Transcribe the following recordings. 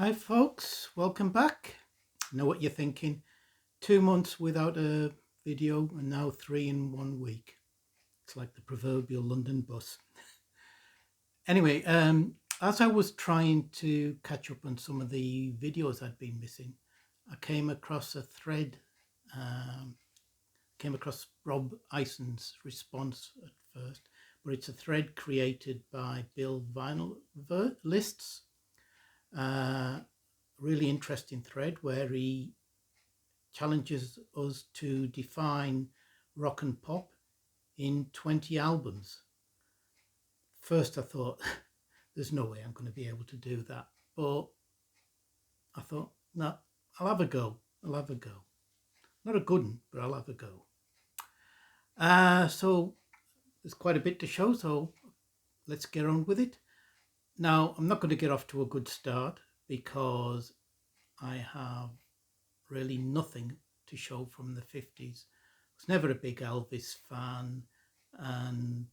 Hi folks, welcome back. I know what you're thinking. 2 months without a video and now 3 in 1 week. It's like the proverbial London bus. Anyway, as I was trying to catch up on some of the videos I'd been missing, I came across a thread, came across Rob Ison's response at first, but it's a thread created by Bill Vinyl Lists. Really interesting thread where he challenges us to define rock and pop in 20 albums. First I thought, there's no way I'm going to be able to do that. But I thought, no, I'll have a go. Not a good one, but I'll have a go. So there's quite a bit to show, so let's get on with it. Now, I'm not going to get off to a good start because I have really nothing to show from the 50s. I was never a big Elvis fan, and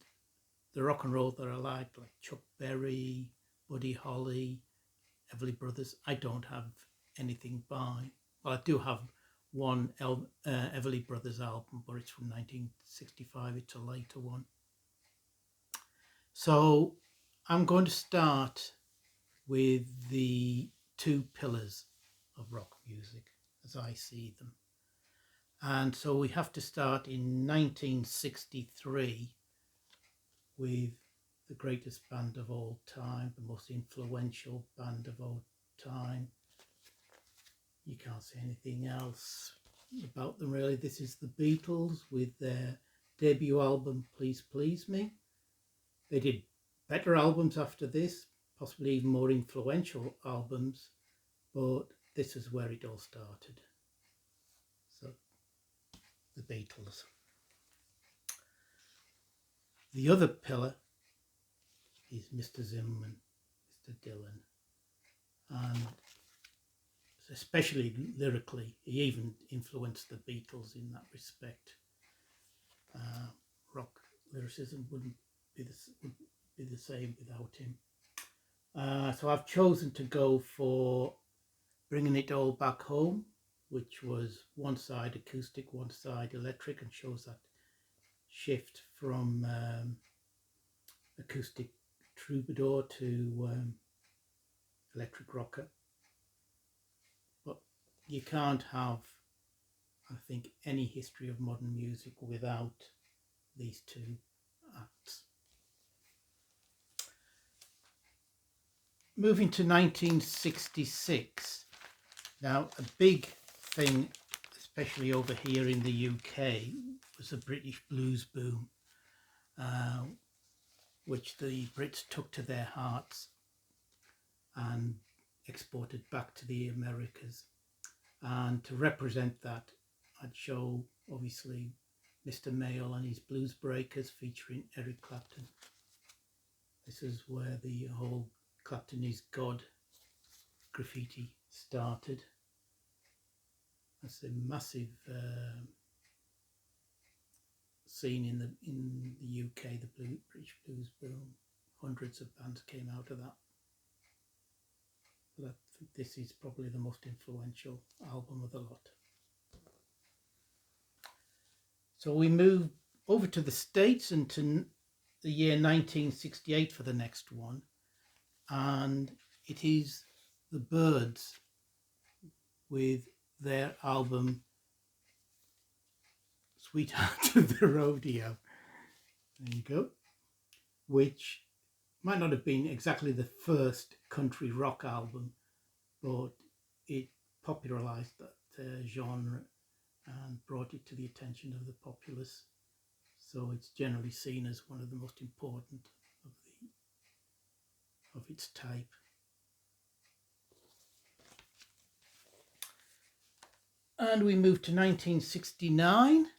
the rock and roll that I liked, like Chuck Berry, Buddy Holly, Everly Brothers, I don't have anything by. Well, I do have one Everly Brothers album, but it's from 1965. It's a later one. So I'm going to start with the two pillars of rock music as I see them. And so we have to start in 1963 with the greatest band of all time, the most influential band of all time. You can't say anything else about them really. This is the Beatles with their debut album, Please Please Me. They did better albums after this, possibly even more influential albums, but this is where it all started. So, the Beatles. The other pillar is Mr. Zimmerman, Mr. Dylan, and especially lyrically, he even influenced the Beatles in that respect. Rock lyricism wouldn't be the same without him. So I've chosen to go for Bringing It All Back Home, which was one side acoustic, one side electric, and shows that shift from acoustic troubadour to electric rocker. But you can't have, I think, any history of modern music without these two acts. Moving to 1966. Now, a big thing, especially over here in the UK, was the British blues boom, which the Brits took to their hearts and exported back to the Americas. And to represent that, I'd show, obviously, Mr. Mayle and his Blues Breakers featuring Eric Clapton. This is where the whole Clapton is God graffiti started. That's a massive scene in the UK, the British blues boom. Hundreds of bands came out of that. But I think this is probably the most influential album of the lot. So we move over to the States and to the year 1968 for the next one. And it is the Byrds with their album Sweetheart of the Rodeo. There you go. Which might not have been exactly the first country rock album, but it popularized that genre and brought it to the attention of the populace. So it's generally seen as one of the most important of its type. And we move to 1969.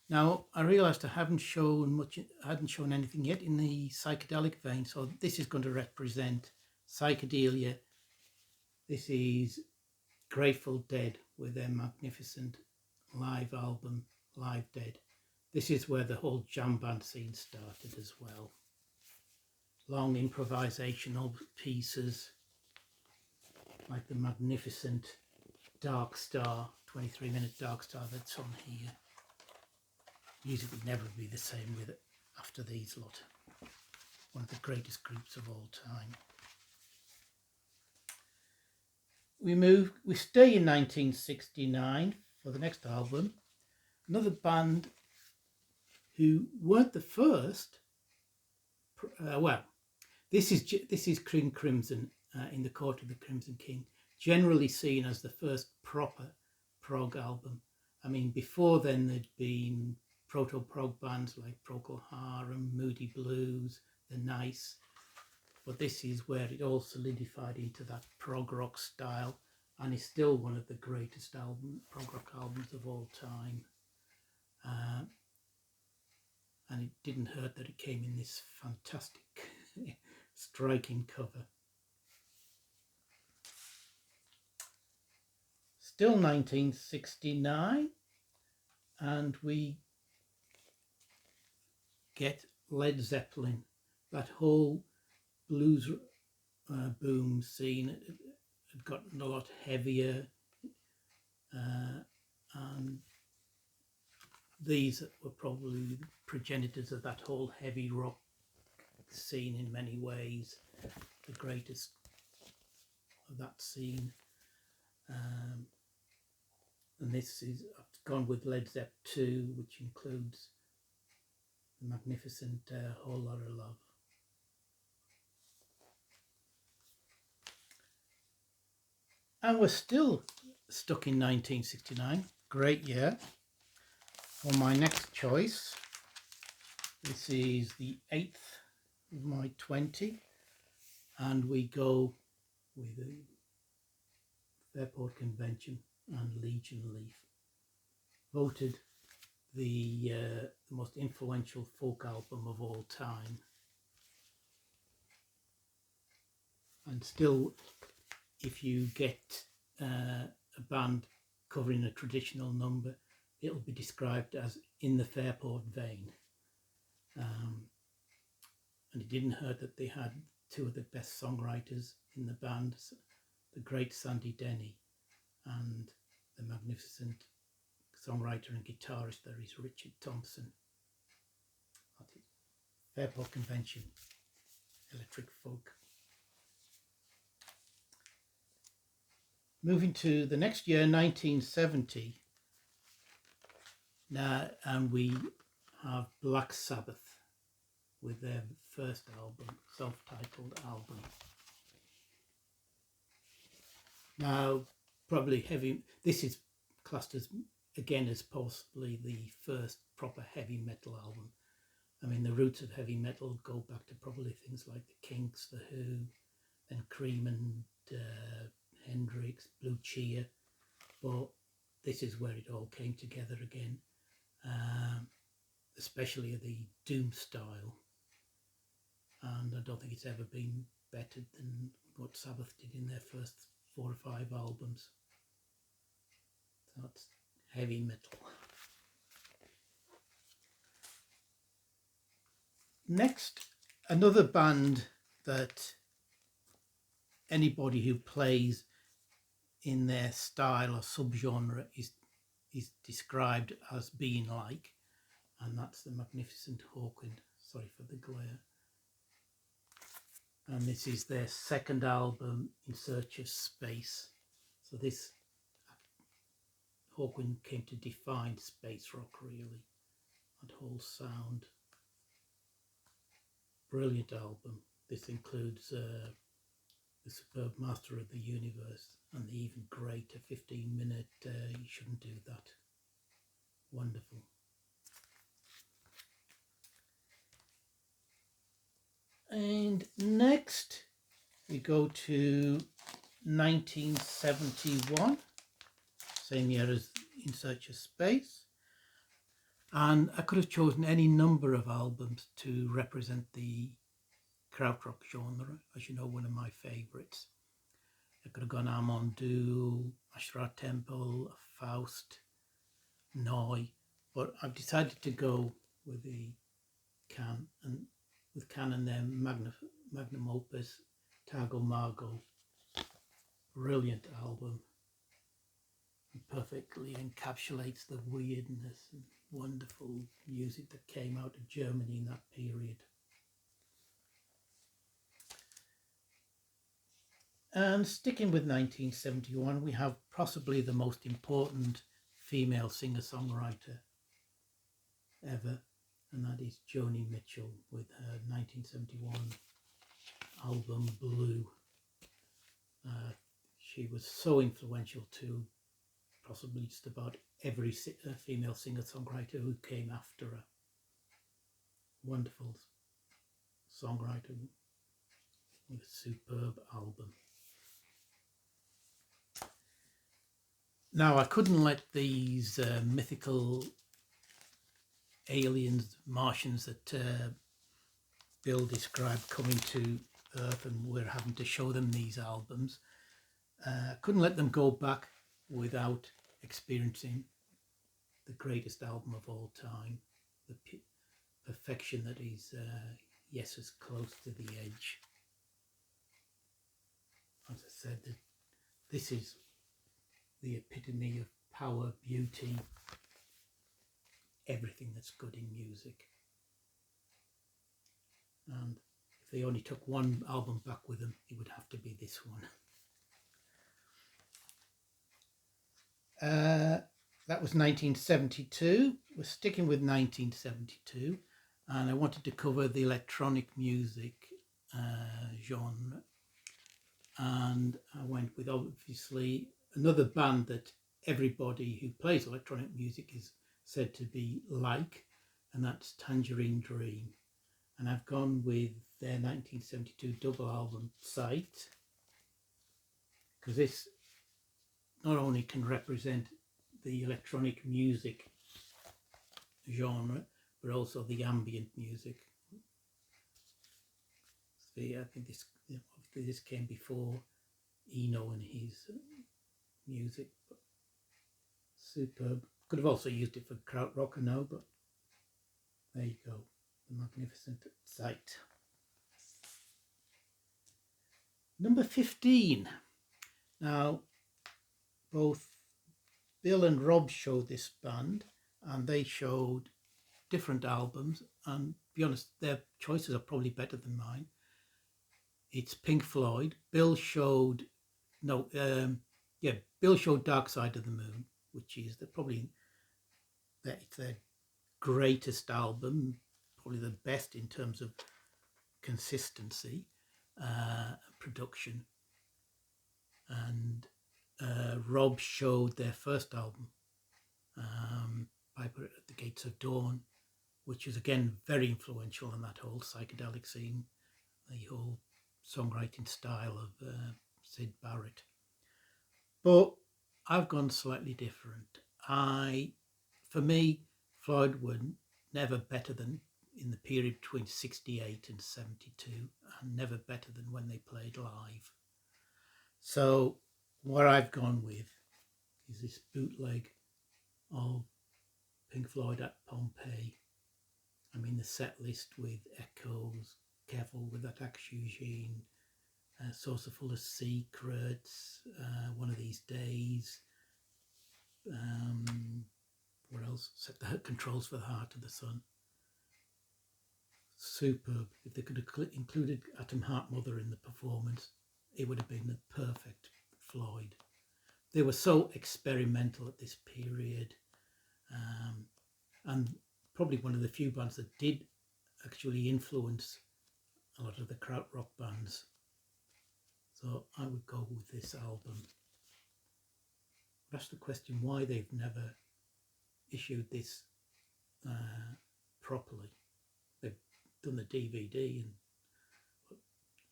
Now, I realised I hadn't shown anything yet in the psychedelic vein, so this is going to represent psychedelia. This is Grateful Dead with their magnificent live album, Live Dead. This is where the whole jam band scene started as well. Long improvisational pieces, like the magnificent Dark Star, 23-minute Dark Star that's on here. Music would never be the same with it after these lot. One of the greatest groups of all time. We stay in 1969 for the next album. Another band who weren't the first. This is King Crimson in the Court of the Crimson King, generally seen as the first proper prog album. I mean, before then there'd been proto-prog bands like Procol Harum, Moody Blues, The Nice, but this is where it all solidified into that prog rock style, and is still one of the greatest prog rock albums of all time. And it didn't hurt that it came in this fantastic, striking cover. Still 1969, and we get Led Zeppelin. That whole blues boom scene had gotten a lot heavier, and these were probably the progenitors of that whole heavy rock scene in many ways, the greatest of that scene. And this is, I've gone with Led Zepp 2, which includes the magnificent Whole Lotta Love. And we're still stuck in 1969. Great year. For my next choice, this is the 8th of my 20, and we go with the Fairport Convention and Legion Leaf, voted the most influential folk album of all time. And still, if you get a band covering a traditional number, it'll be described as in the Fairport vein. And it didn't hurt that they had two of the best songwriters in the band, the great Sandy Denny and the magnificent songwriter and guitarist there is Richard Thompson. That's it. Fairport Convention, electric folk. Moving to the next year, 1970. Now, and we have Black Sabbath with their first album, self-titled album. Now, probably heavy, this is classed as, again, as possibly the first proper heavy metal album. I mean, the roots of heavy metal go back to probably things like the Kinks, the Who, then Cream and Hendrix, Blue Cheer, but this is where it all came together again, especially the doom style, and I don't think it's ever been bettered than what Sabbath did in their first 4 or 5 albums. So that's heavy metal. Next, another band that anybody who plays in their style or subgenre is described as being like, and that's the magnificent Hawkwind. Sorry for the glare. And this is their second album, In Search of Space. So this Hawkwind came to define space rock, really, that whole sound. Brilliant album. This includes the superb Master of the Universe and the even greater 15-minute You Shouldn't Do That. Wonderful. And next we go to 1971, same year as In Search of Space. And I could have chosen any number of albums to represent the krautrock genre, as you know, one of my favourites. I could have gone Amon Düül, Ashra Temple, Faust, Noi, but I've decided to go with the Can and their magnum opus, Tago Margo. brilliant album. It perfectly encapsulates the weirdness and wonderful music that came out of Germany in that period. And sticking with 1971, we have possibly the most important female singer-songwriter ever, and that is Joni Mitchell with her 1971 album Blue. She was so influential to possibly just about every female singer-songwriter who came after her. Wonderful songwriter with a superb album. Now, I couldn't let these mythical aliens, Martians that Bill described coming to Earth, and we're having to show them these albums. Couldn't let them go back without experiencing the greatest album of all time, the perfection that is, yes, as close to the edge. As I said, this is the epitome of power, beauty, everything that's good in music. And if they only took one album back with them, it would have to be this one. That was 1972. We're sticking with 1972, and I wanted to cover the electronic music genre, and I went with obviously another band that everybody who plays electronic music is said to be like, and that's Tangerine Dream. And I've gone with their 1972 double album Psych, because this not only can represent the electronic music genre, but also the ambient music. So yeah, I think this came before Eno and his music, but superb. Could have also used it for krautrock, I know, but there you go, the magnificent Sight. Number 15. Now, both Bill and Rob showed this band, and they showed different albums, and to be honest, their choices are probably better than mine. It's Pink Floyd. Bill showed Bill showed Dark Side of the Moon, which is it's their greatest album, probably the best in terms of consistency, production. And Rob showed their first album, Piper at the Gates of Dawn, which is again very influential in that whole psychedelic scene, the whole songwriting style of Syd Barrett. But I've gone slightly different. For me, Floyd were never better than in the period between 68 and 72, and never better than when they played live. So what I've gone with is this bootleg of Pink Floyd at Pompeii. I mean, the set list with Echoes, Careful with That Axe Eugene, Saucer Full of Secrets, One of These Days, what else? Set the Controls for the Heart of the Sun. Superb. If they could have included Atom Heart Mother in the performance, it would have been the perfect Floyd. They were so experimental at this period, and probably one of the few bands that did actually influence a lot of the krautrock bands. So I would go with this album. That's the question, why they've never issued this properly. They've done the DVD, and I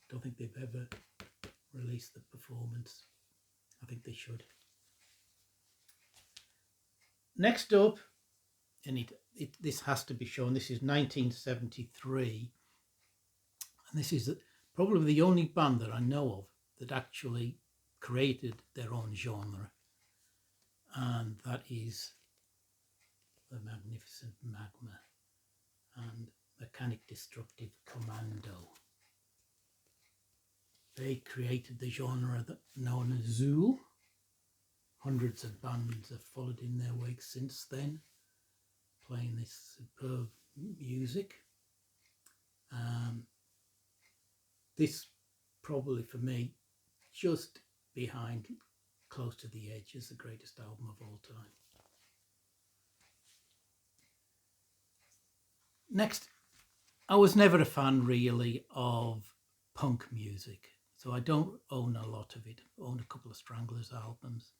don't think they've ever released the performance. I think they should. Next up, and this has to be shown, this is 1973, and this is probably the only band that I know of that actually created their own genre, and that is the Magnificent Magma and Mechanic Destructive Commando. They created the genre known as Zool. Hundreds of bands have followed in their wake since then, playing this superb music. This probably for me, just behind Close to the Edge, is the greatest album of all time. Next, I was never a fan really of punk music, so I don't own a lot of it. I own a couple of Stranglers albums,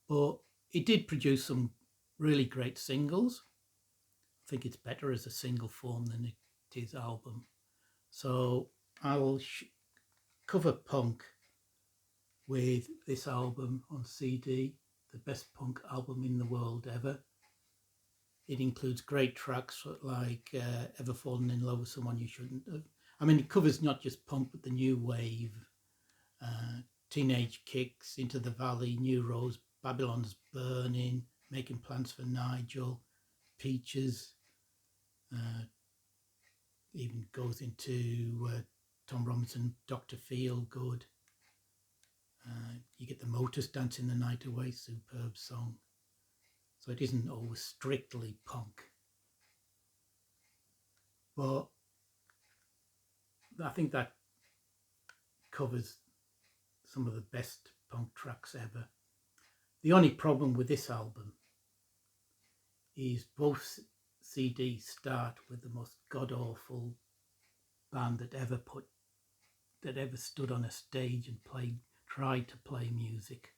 but it did produce some really great singles. I think it's better as a single form than it is album. So I'll cover punk with this album on CD, the best punk album in the world ever. It includes great tracks like Ever Fallen in Love with Someone You Shouldn't Have. I mean, it covers not just punk, but the new wave, Teenage Kicks, Into the Valley, New Rose, Babylon's Burning, Making Plans for Nigel, Peaches, even goes into Tom Robinson, Dr. Feelgood. You get the Motors Dancing the Night Away, superb song. So it isn't always strictly punk. But I think that covers some of the best punk tracks ever. The only problem with this album is both CDs start with the most god-awful band that ever stood on a stage and tried to play music.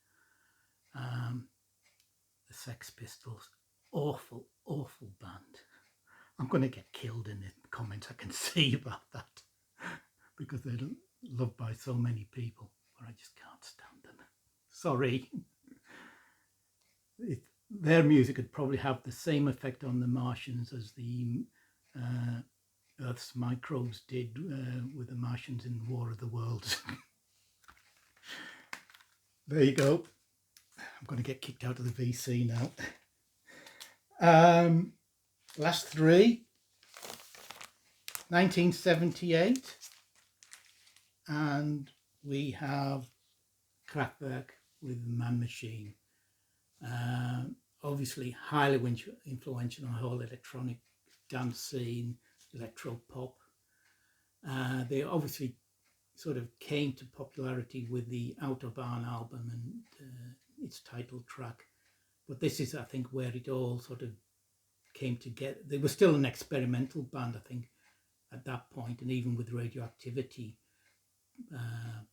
The Sex Pistols, awful band. I'm going to get killed in the comments, I can see about that, because they're loved by so many people, but I just can't stand them. Sorry. Their music would probably have the same effect on the Martians as the Earth's microbes did with the Martians in War of the Worlds. There you go. I'm going to get kicked out of the VC now. Last three. 1978. And we have Kraftwerk with Man Machine. Obviously highly influential on the whole electronic dance scene, electro pop. They obviously sort of came to popularity with the Autobahn album and its title track, but this is, I think, where it all sort of came together. They were still an experimental band, I think, at that point, and even with Radioactivity,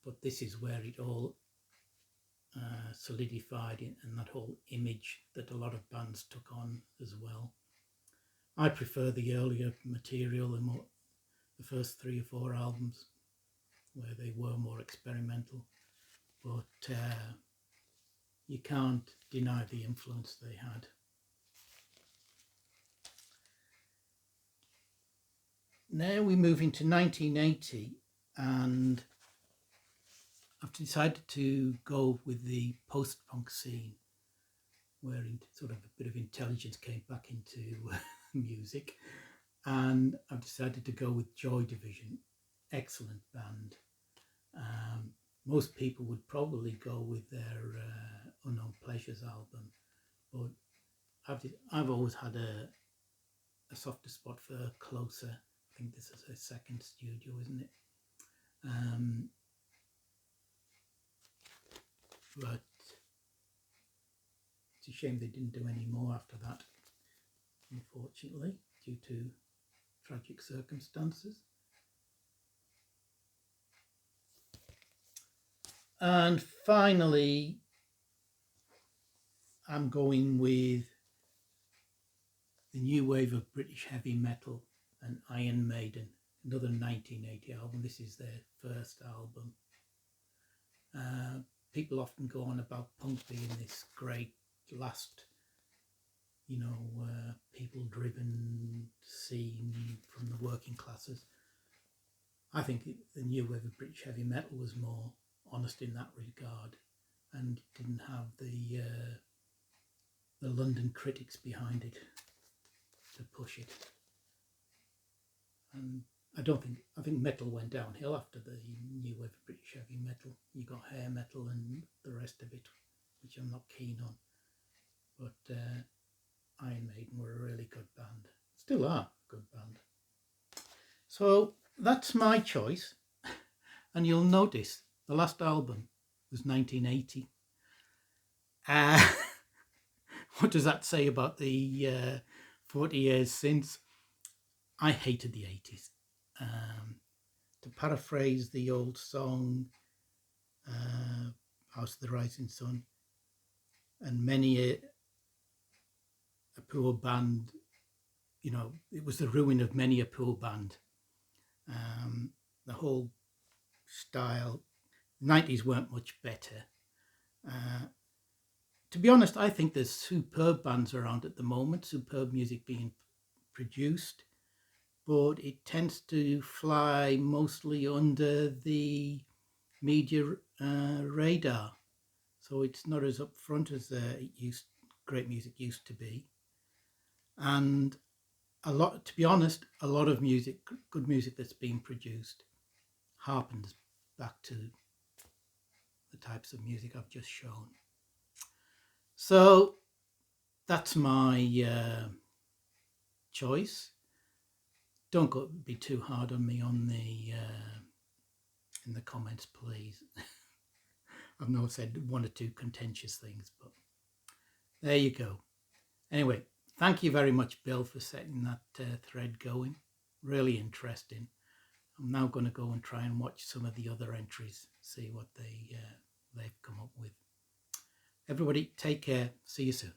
but this is where it all solidified and that whole image that a lot of bands took on as well. I prefer the earlier material, the first 3 or 4 albums where they were more experimental, but you can't deny the influence they had. Now we move into 1980, and I've decided to go with the post-punk scene, where sort of a bit of intelligence came back into music, and I've decided to go with Joy Division. Excellent band. Most people would probably go with their Unknown Pleasures album, but I've always had a softer spot for Closer. I think this is her second studio, isn't it? But it's a shame they didn't do any more after that, unfortunately, due to tragic circumstances. And finally, I'm going with the new wave of British heavy metal and Iron Maiden, another 1980 album. This is their first album. People often go on about punk being this great last, people-driven scene from the working classes. I think the new wave of British heavy metal was more honest in that regard, and didn't have the London critics behind it to push it. And I think metal went downhill after the new wave of British heavy metal. You got hair metal and the rest of it, which I'm not keen on. But Iron Maiden were a really good band. Still are a good band. So that's my choice. And you'll notice the last album was 1980. What does that say about the 40 years since? I hated the 80s. To paraphrase the old song, House of the Rising Sun, and many a poor band, it was the ruin of many a poor band. The whole style, 90s weren't much better. To be honest, I think there's superb bands around at the moment, superb music being produced, but it tends to fly mostly under the media radar. So it's not as upfront as great music used to be. And to be honest, a lot of music, good music that's being produced, harpens back to the types of music I've just shown. So that's my choice. Don't be too hard on me on in the comments, please. I've now said one or two contentious things, but there you go. Anyway, thank you very much, Bill, for setting that thread going. Really interesting. I'm now going to go and try and watch some of the other entries, see what they've come up with. Everybody, take care. See you soon.